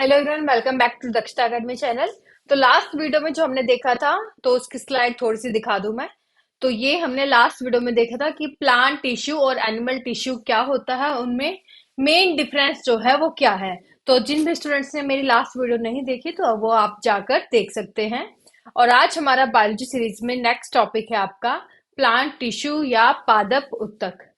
Hello everyone, welcome back to Dakshata academy channel. तो last video में जो हमने देखा था, तो उसकी स्लाइड थोड़ी सी दिखा दूं मैं। तो ये हमने लास्ट वीडियो में देखा था कि प्लांट टिश्यू और एनिमल टिश्यू क्या होता है, उनमें मेन डिफरेंस जो है वो क्या है। तो जिन भी स्टूडेंट्स ने मेरी लास्ट वीडियो नहीं देखी तो वो आप जाकर देख सकते हैं। और आज हमारा बायोलॉजी सीरीज में नेक्स्ट टॉपिक है आपका प्लांट टिश्यू या पादप उत्तक।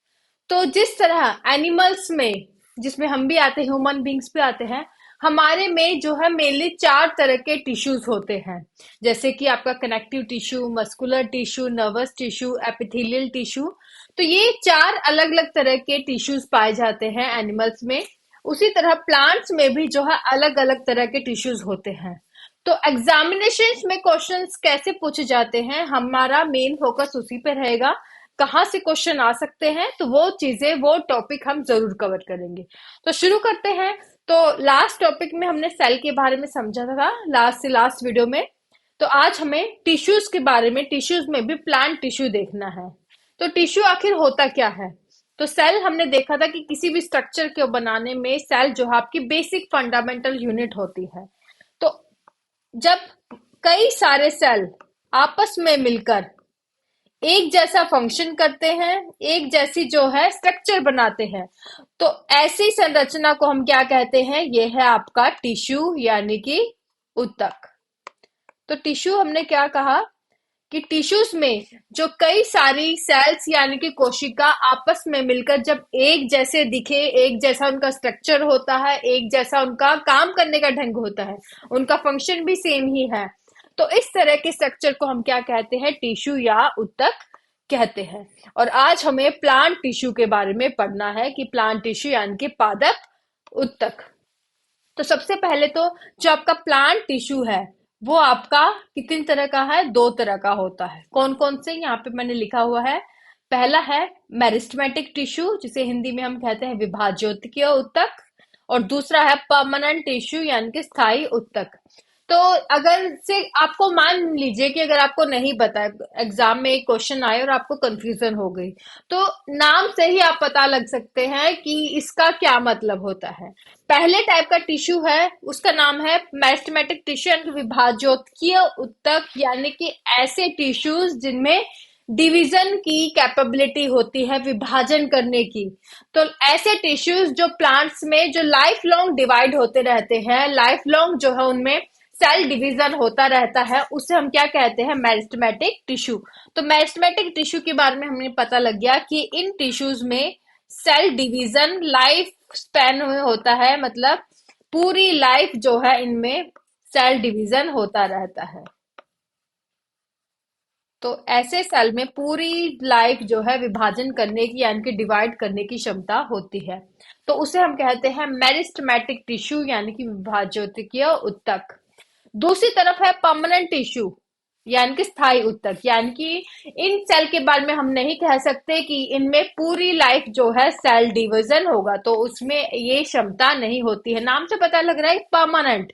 तो जिस तरह एनिमल्स में, जिसमें हम भी आते हैं, ह्यूमन बींग्स भी आते हैं, हमारे में जो है मेनली चार तरह के टिश्यूज होते हैं। जैसे कि आपका connective tissue, muscular tissue, nervous tissue, epithelial tissue. तो ये चार अलग अलग तरह के टिश्यूज पाए जाते हैं एनिमल्स में। उसी तरह प्लांट्स में भी जो है अलग अलग तरह के टिश्यूज होते हैं। तो एग्जामिनेशंस में क्वेश्चंस कैसे पूछे जाते हैं, हमारा मेन फोकस उसी पे रहेगा। कहाँ से क्वेश्चन आ सकते हैं, तो वो चीजें, वो टॉपिक हम जरूर कवर करेंगे। तो शुरू करते हैं। तो लास्ट टॉपिक में हमने सेल के बारे में समझा था, लास्ट से लास्ट वीडियो में। तो आज हमें टिश्यूज के बारे में, टिश्यूज में भी प्लांट टिश्यू देखना है। तो टिश्यू आखिर होता क्या है। तो सेल हमने देखा था कि किसी भी स्ट्रक्चर को बनाने में सेल जो है आपकी बेसिक फंडामेंटल यूनिट होती है। तो जब कई सारे सेल आपस में मिलकर एक जैसा फंक्शन करते हैं, एक जैसी जो है स्ट्रक्चर बनाते हैं, तो ऐसी संरचना को हम क्या कहते हैं, ये है आपका टिश्यू यानी कि उत्तक। तो टिश्यू हमने क्या कहा कि टिश्यूज में जो कई सारी सेल्स यानी कि कोशिका आपस में मिलकर जब एक जैसे दिखे, एक जैसा उनका स्ट्रक्चर होता है, एक जैसा उनका काम करने का ढंग होता है, उनका फंक्शन भी सेम ही है, तो इस तरह के स्ट्रक्चर को हम क्या कहते हैं, टिश्यू या उत्तक कहते हैं। और आज हमें प्लांट टिश्यू के बारे में पढ़ना है कि प्लांट टिश्यू यानी कि पादप उत्तक। तो सबसे पहले तो जो आपका प्लांट टिश्यू है वो आपका कितनी तरह का है, दो तरह का होता है। कौन कौन से, यहाँ पे मैंने लिखा हुआ है। पहला है मेरिस्टेमेटिक टिश्यू, जिसे हिंदी में हम कहते हैं विभाज्योतिकीय उत्तक। और दूसरा है परमानेंट टिश्यू यानी कि स्थायी उत्तक। तो अगर से आपको, मान लीजिए कि अगर आपको नहीं पता, एग्जाम में एक क्वेश्चन आए और आपको कंफ्यूजन हो गई, तो नाम से ही आप पता लग सकते हैं कि इसका क्या मतलब होता है। पहले टाइप का टिश्यू है, उसका नाम है मेरिस्टेमेटिक टिश्यू यानी विभाज्योतिकीय उत्तक, यानी कि ऐसे टिश्यूज जिनमें डिवीजन की कैपेबिलिटी होती है, विभाजन करने की। तो ऐसे टिश्यूज जो प्लांट्स में जो लाइफ लॉन्ग डिवाइड होते रहते हैं, लाइफ लॉन्ग जो है उनमें सेल डिवीजन होता रहता है, उसे हम क्या कहते हैं, मेरिस्टेमेटिक टिश्यू। तो मेरिस्टेमेटिक टिश्यू के बारे में हमें पता लग गया कि इन टिश्यूज में सेल डिवीजन लाइफ स्पैन में होता है, मतलब पूरी लाइफ जो है इनमें सेल डिवीजन होता रहता है। तो ऐसे सेल में पूरी लाइफ जो है विभाजन करने की यानी कि डिवाइड करने की क्षमता होती है। तो उसे हम कहते हैं मेरिस्टेमेटिक टिश्यू यानी कि विभाज्योतिकीय उत्तक। दूसरी तरफ है परमानेंट टिश्यू यानी कि स्थायी उत्तक, यानी कि इन सेल के बारे में हम नहीं कह सकते कि इनमें पूरी लाइफ जो है सेल डिवीजन होगा, तो उसमें ये क्षमता नहीं होती है। नाम से पता लग रहा है परमानेंट,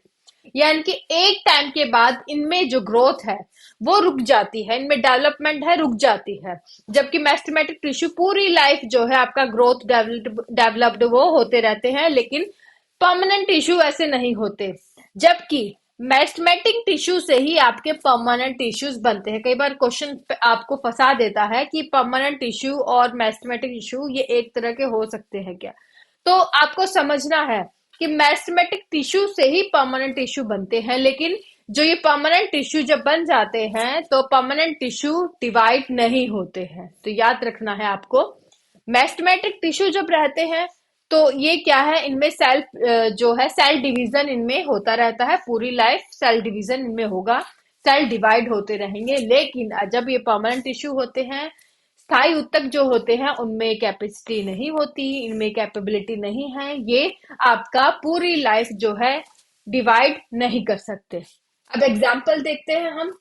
यानी कि एक टाइम के बाद इनमें जो ग्रोथ है वो रुक जाती है, इनमें डेवलपमेंट है रुक जाती है। जबकि मेरिस्टेमेटिक टिश्यू पूरी लाइफ जो है आपका ग्रोथ डेवलप्ड वो होते रहते हैं, लेकिन परमानेंट टिश्यू ऐसे नहीं होते। जबकि मेरिस्टेमेटिक टिश्यू से ही आपके परमानेंट टिश्यूज बनते हैं। कई बार क्वेश्चन आपको फंसा देता है कि परमानेंट टिश्यू और मेरिस्टेमेटिक टिश्यू ये एक तरह के हो सकते हैं क्या। तो आपको समझना है कि मेरिस्टेमेटिक टिश्यू से ही परमानेंट टिश्यू बनते हैं, लेकिन जो ये परमानेंट टिश्यू जब बन जाते हैं तो परमानेंट टिश्यू डिवाइड नहीं होते हैं। तो याद रखना है आपको, मेरिस्टेमेटिक टिश्यू जब रहते हैं तो ये क्या है, इनमें सेल जो है सेल डिवीजन इनमें होता रहता है, पूरी लाइफ सेल डिवीजन इनमें होगा, सेल डिवाइड होते रहेंगे। लेकिन जब ये परमानेंट टिश्यू होते हैं, स्थायी उत्तक जो होते हैं, उनमें कैपेसिटी नहीं होती, इनमें कैपेबिलिटी नहीं है, ये आपका पूरी लाइफ जो है डिवाइड नहीं कर सकते। अब एग्जाम्पल देखते हैं हम।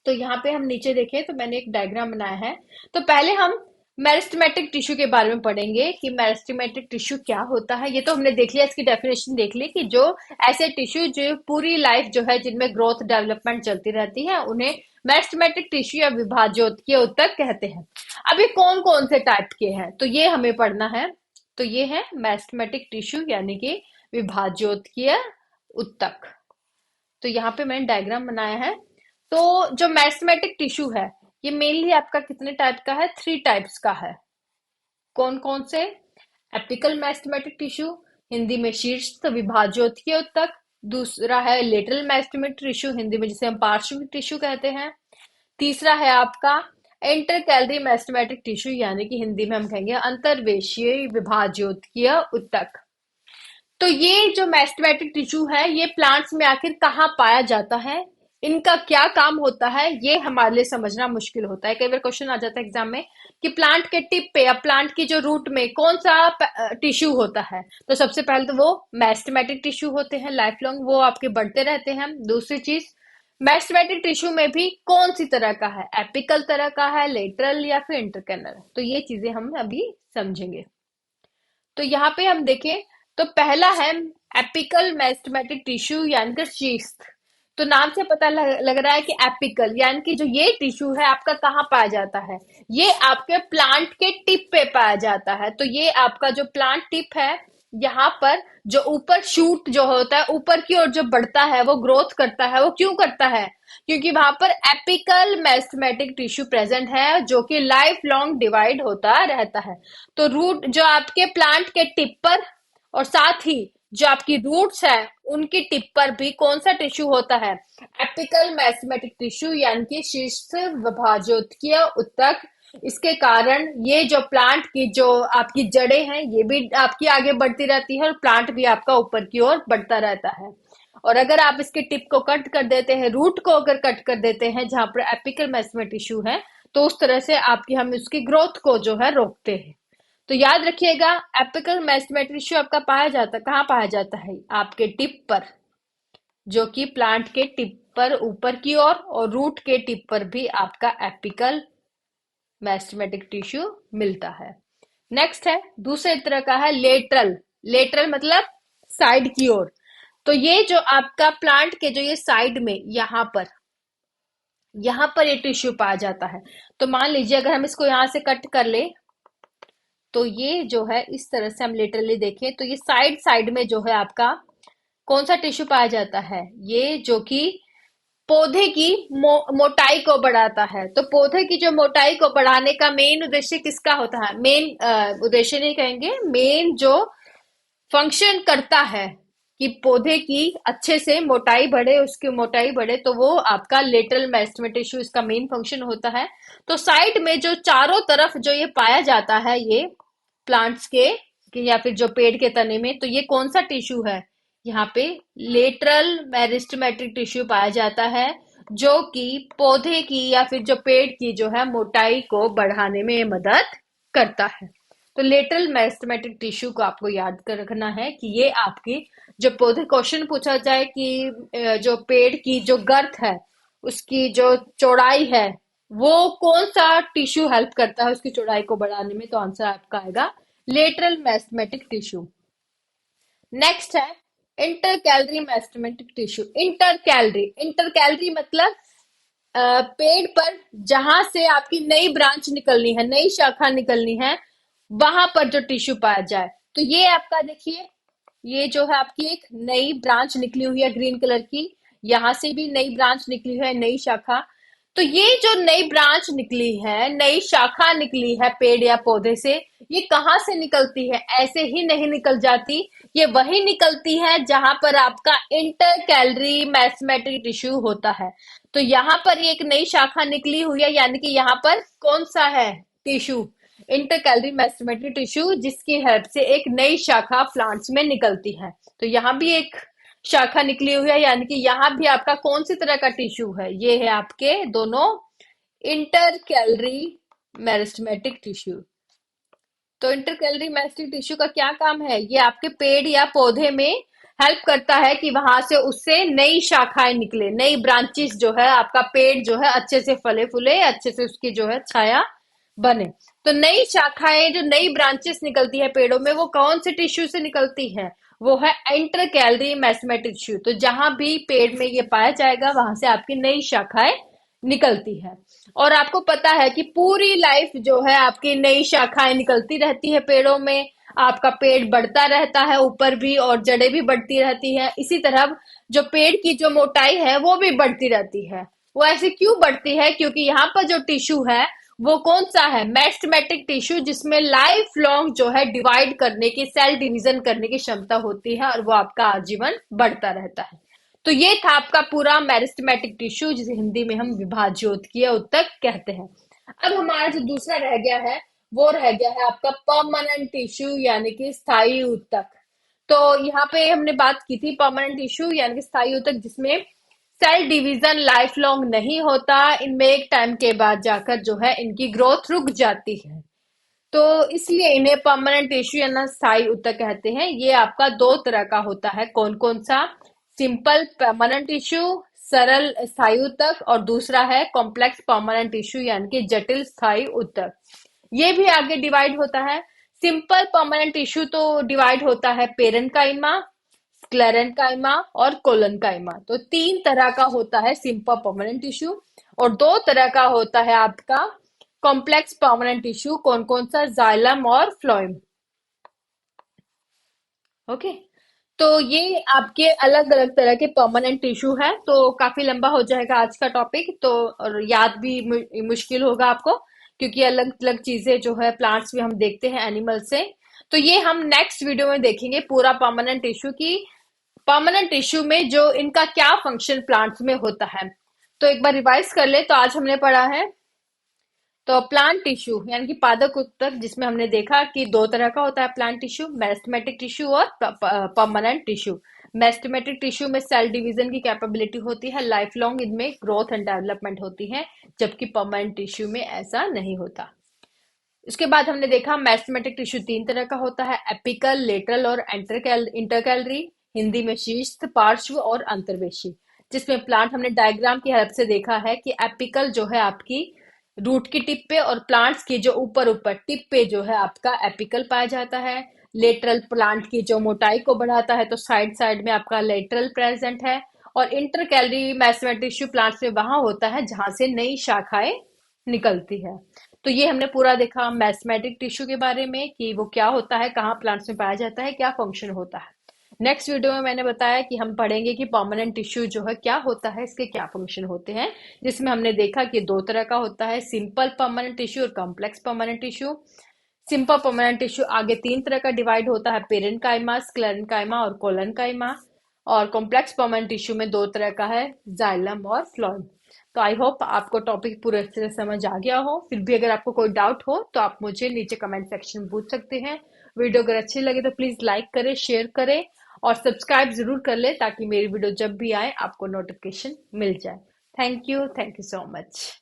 तो यहाँ पे हम नीचे देखें तो मैंने एक डायग्राम बनाया है। तो पहले हम मेरिस्टेमेटिक टिश्यू के बारे में पढ़ेंगे कि मेरिस्टेमेटिक टिश्यू क्या होता है। ये तो हमने देख लिया, इसकी डेफिनेशन देख ली कि जो ऐसे टिश्यू जो पूरी लाइफ जो है जिनमें ग्रोथ डेवलपमेंट चलती रहती है, उन्हें मेरिस्टेमेटिक टिश्यू या विभाज्योतिकीय उत्तक कहते हैं। अब ये कौन कौन से टाइप के हैं, तो ये हमें पढ़ना है। तो ये है मेरिस्टेमेटिक टिश्यू यानी कि विभाज्योतिकीय उत्तक। तो यहाँ पे मैंने डायग्राम बनाया है। तो जो मेरिस्टेमेटिक टिश्यू है, ये मेनली आपका कितने टाइप का है? 3 टाइप्स का है। कौन कौन से? एपिकल मेरिस्टेमेटिक टिश्यू, हिंदी में शीर्ष विभाज्योतीय उत्तक। दूसरा है लेटरल मेरिस्टेमेटिक टिश्यू, हिंदी में जिसे हम पार्श्विक टिश्यू कहते हैं। तीसरा है आपका इंटरकैलरी मेरिस्टेमेटिक टिश्यू, यानी कि हिंदी में हम कहेंगे अंतर्वेशीय विभाज्योतीय उत्तक। तो ये जो मेरिस्टेमेटिक टिश्यू है, ये प्लांट्स में आखिर कहाँ पाया जाता है, इनका क्या काम होता है, ये हमारे लिए समझना मुश्किल होता है। कई बार क्वेश्चन आ जाता है एग्जाम में कि प्लांट के टिप पे या प्लांट की जो रूट में कौन सा टिश्यू होता है। तो सबसे पहले तो वो मेरिस्टेमेटिक टिश्यू होते हैं, लाइफ लॉन्ग वो आपके बढ़ते रहते हैं। दूसरी चीज, मेरिस्टेमेटिक टिश्यू में भी कौन सी तरह का है, एपिकल तरह का है, लेटरल या फिर इंटरकैलर। तो ये चीजें हम अभी समझेंगे। तो यहाँ पे हम देखें तो पहला है एपिकल मेरिस्टेमेटिक टिश्यू यानी कि शीस्थ। तो नाम से पता लग रहा है कि एपिकल यानी कि जो ये टिश्यू है आपका कहाँ पाया जाता है, ये आपके प्लांट के टिप पे पाया जाता है। तो ये आपका जो प्लांट टिप है, यहाँ पर जो ऊपर शूट जो होता है ऊपर की ओर जो बढ़ता है, वो ग्रोथ करता है। वो क्यों करता है? क्योंकि वहां पर एपिकल मेरिस्टेमेटिक टिश्यू प्रेजेंट है जो कि लाइफ लॉन्ग डिवाइड होता रहता है। तो रूट जो आपके प्लांट के टिप पर और साथ ही जो आपकी रूट्स है उनकी टिप पर भी कौन सा टिश्यू होता है? एपिकल मेरिस्टेमेटिक टिश्यू यानी कि शीर्ष विभाज्योतीय उत्तक। इसके कारण ये जो प्लांट की जो आपकी जड़ें हैं ये भी आपकी आगे बढ़ती रहती है और प्लांट भी आपका ऊपर की ओर बढ़ता रहता है। और अगर आप इसके टिप को कट कर देते हैं, रूट को अगर कट कर देते हैं जहां पर एपिकल मेरिस्टेमेटिक टिश्यू है, तो उस तरह से आपकी हम उसकी ग्रोथ को जो है रोकते हैं। तो याद रखिएगा, एपिकल मेरिस्टेमेटिक टिश्यू आपका पाया जाता है कहाँ? पाया जाता है आपके टिप पर, जो कि प्लांट के टिप पर ऊपर की ओर और रूट के टिप पर भी आपका एपिकल मेरिस्टेमेटिक टिश्यू मिलता है। नेक्स्ट है दूसरे तरह का है लेटरल। लेटरल मतलब साइड की ओर। तो ये जो आपका प्लांट के जो ये साइड में यहाँ पर ये टिश्यू पाया जाता है। तो मान लीजिए अगर हम इसको यहाँ से कट कर ले, तो ये जो है इस तरह से हम लेटरली देखें तो ये साइड साइड में जो है आपका कौन सा टिश्यू पाया जाता है? ये जो कि पौधे की मोटाई को बढ़ाता है। तो पौधे की जो मोटाई को बढ़ाने का मेन उद्देश्य किसका होता है? मेन उद्देश्य नहीं कहेंगे, मेन जो फंक्शन करता है कि पौधे की अच्छे से मोटाई बढ़े, उसकी मोटाई बढ़े, तो वो आपका लेटरल मेरिस्टेमेटिक टिश्यू इसका मेन फंक्शन होता है। तो साइड में जो चारों तरफ जो ये पाया जाता है ये प्लांट्स के या फिर जो पेड़ के तने में, तो ये कौन सा टिश्यू है? यहाँ पे लेटरल मेरिस्टेमेटिक टिश्यू पाया जाता है जो कि पौधे की या फिर जो पेड़ की जो है मोटाई को बढ़ाने में मदद करता है। तो लेटरल मेरिस्टेमेटिक टिश्यू को आपको याद कर रखना है कि ये आपकी जो पौधे, क्वेश्चन पूछा जाए कि जो पेड़ की जो गर्थ है उसकी जो चौड़ाई है वो कौन सा टिश्यू हेल्प करता है उसकी चौड़ाई को बढ़ाने में, तो आंसर आपका आएगा लेटरल मेरिस्टेमेटिक टिश्यू। नेक्स्ट है intercalary meristematic tissue. Intercalary, intercalary मतलब पेड़ पर जहां से आपकी नई ब्रांच निकलनी है, नई शाखा निकलनी है, वहां पर जो टिश्यू पाया जाए। तो ये आपका देखिए, ये जो है आपकी एक नई ब्रांच निकली हुई है ग्रीन कलर की, यहां से भी नई ब्रांच निकली है, नई शाखा। तो ये जो नई ब्रांच निकली है, नई शाखा निकली है पेड़ या पौधे से, ये कहाँ से निकलती है? ऐसे ही नहीं निकल जाती, ये वही निकलती है जहां पर आपका इंटरकैलरी मेरिस्टेमेटिक टिश्यू होता है। तो यहाँ पर ये एक नई शाखा निकली हुई है, यानी कि यहाँ पर कौन सा है टिश्यू? इंटरकैलरी मेरिस्टेमेटिक टिश्यू, जिसकी हेल्प से एक नई शाखा प्लांट्स में निकलती है। तो यहाँ भी एक शाखा निकली हुई है, यानी कि यहाँ भी आपका कौन सी तरह का टिश्यू है? ये है आपके दोनों इंटरकैलरी मेरिस्टेमेटिक टिश्यू। तो इंटरकैलरी मेरिस्टेमेटिक टिश्यू का क्या काम है? ये आपके पेड़ या पौधे में हेल्प करता है कि वहां से उससे नई शाखाएं निकले, नई ब्रांचेस जो है आपका पेड़ जो है अच्छे से फले फूले, अच्छे से उसकी जो है छाया बने। तो नई शाखाएं जो नई ब्रांचेस निकलती है पेड़ों में, वो कौन से टिश्यू से निकलती है? वो है इंटरकैलरी मेरिस्टेमेटिक टिश्यू। तो जहां भी पेड़ में ये पाया जाएगा वहां से आपकी नई शाखाएं निकलती है। और आपको पता है कि पूरी लाइफ जो है आपकी नई शाखाएं निकलती रहती है पेड़ों में। आपका पेड़ बढ़ता रहता है ऊपर भी और जड़ें भी बढ़ती रहती है। इसी तरह जो पेड़ की जो मोटाई है वो भी बढ़ती रहती है। वो ऐसे क्यों बढ़ती है? क्योंकि यहाँ पर जो टिश्यू है वो कौन सा है? मेरिस्टेमेटिक टिश्यू, जिसमें लाइफ लॉन्ग जो है डिवाइड करने की, सेल डिवीजन करने की क्षमता होती है और वो आपका आजीवन बढ़ता रहता है। तो ये था आपका पूरा मेरिस्टेमेटिक टिश्यू, जिसे हिंदी में हम विभाज्योतकीय ऊतक कहते हैं। अब हमारा जो दूसरा रह गया है वो रह गया है आपका परमानेंट टिश्यू यानी कि स्थायी ऊतक। तो यहाँ पे हमने बात की थी परमानेंट टिश्यू यानी कि स्थायी ऊतक, जिसमें सेल डिवीजन लाइफ लॉन्ग नहीं होता। इनमें एक टाइम के बाद जाकर जो है इनकी ग्रोथ रुक जाती है, तो इसलिए इन्हें परमानेंट टिश्यू या ना स्थायी ऊतक कहते हैं। ये आपका दो तरह का होता है। कौन कौन सा? सिंपल परमानेंट टिश्यू, सरल स्थायी ऊतक, और दूसरा है कॉम्प्लेक्स परमानेंट टिश्यू यानी कि जटिल स्थायी ऊतक। ये भी आगे डिवाइड होता है। सिंपल परमानेंट टिश्यू तो डिवाइड होता है पेरेन्काइमा, स्क्लेरेन्काइमा और कोलेन्काइमा। तो तीन तरह का होता है सिंपल परमानेंट टिश्यू, और दो तरह का होता है आपका कॉम्प्लेक्स परमानेंट टिश्यू। कौन कौन सा? जाइलम और फ्लोएम। ओके। तो ये आपके अलग अलग तरह के परमानेंट टिश्यू है। तो काफी लंबा हो जाएगा आज का टॉपिक, तो और याद भी मुश्किल होगा आपको, क्योंकि अलग अलग चीजें जो है प्लांट्स में हम देखते हैं एनिमल से। तो ये हम नेक्स्ट वीडियो में देखेंगे पूरा परमानेंट टिश्यू की, परमानेंट टिश्यू में जो इनका क्या फंक्शन प्लांट्स में होता है। तो एक बार रिवाइज कर ले। तो आज हमने पढ़ा है तो प्लांट टिश्यू यानी कि पादप ऊतक, जिसमें हमने देखा कि दो तरह का होता है प्लांट टिश्यू, मेरिस्टेमेटिक टिश्यू और परमानेंट टिश्यू। मेरिस्टेमेटिक टिश्यू में सेल डिवीजन की कैपेबिलिटी होती है, लाइफ लॉन्ग इनमें ग्रोथ एंड डेवलपमेंट होती है, जबकि परमानेंट टिश्यू में ऐसा नहीं होता। उसके बाद हमने देखा मेरिस्टेमेटिक टिश्यू तीन तरह का होता है, एपिकल, लेटरल और इंटरकैलरी। हिंदी में शीर्ष, पार्श्व और अंतर्वेशी। जिसमें प्लांट हमने डायग्राम की हेल्प से देखा है कि एपिकल जो है आपकी रूट की टिप पे, और प्लांट्स की जो ऊपर ऊपर टिप पे जो है आपका एपिकल पाया जाता है। लेटरल प्लांट की जो मोटाई को बढ़ाता है, तो साइड साइड में आपका लेटरल प्रेजेंट है। और इंटरकैलरी मेरिस्टेमेटिक टिश्यू प्लांट्स में वहां होता है जहां से नई शाखाएं निकलती है। तो ये हमने पूरा देखा मेरिस्टेमेटिक टिश्यू के बारे में कि वो क्या होता है, कहाँ प्लांट्स में पाया जाता है, क्या फंक्शन होता है। नेक्स्ट वीडियो में मैंने बताया कि हम पढ़ेंगे कि परमानेंट टिश्यू जो है क्या होता है, इसके क्या फंक्शन होते हैं, जिसमें हमने देखा कि दो तरह का होता है, सिंपल परमानेंट टिश्यू और complex permanent tissue. Simple permanent tissue आगे तीन तरह का डिवाइड होता है, पेरेन्काइमा, स्क्लेरेन्काइमा और कोलेन्काइमा। और कॉम्प्लेक्स परमानेंट टिश्यू में दो तरह का है, जाइलम और फ्लोएम। तो आई होप आपको टॉपिक पूरे अच्छे से समझ आ गया हो। फिर भी अगर आपको कोई डाउट हो तो आप मुझे नीचे कमेंट सेक्शन में पूछ सकते हैं। वीडियो अगर अच्छी लगे तो प्लीज लाइक करें, शेयर करें और सब्सक्राइब जरूर कर ले, ताकि मेरी वीडियो जब भी आए आपको नोटिफिकेशन मिल जाए। Thank you so much.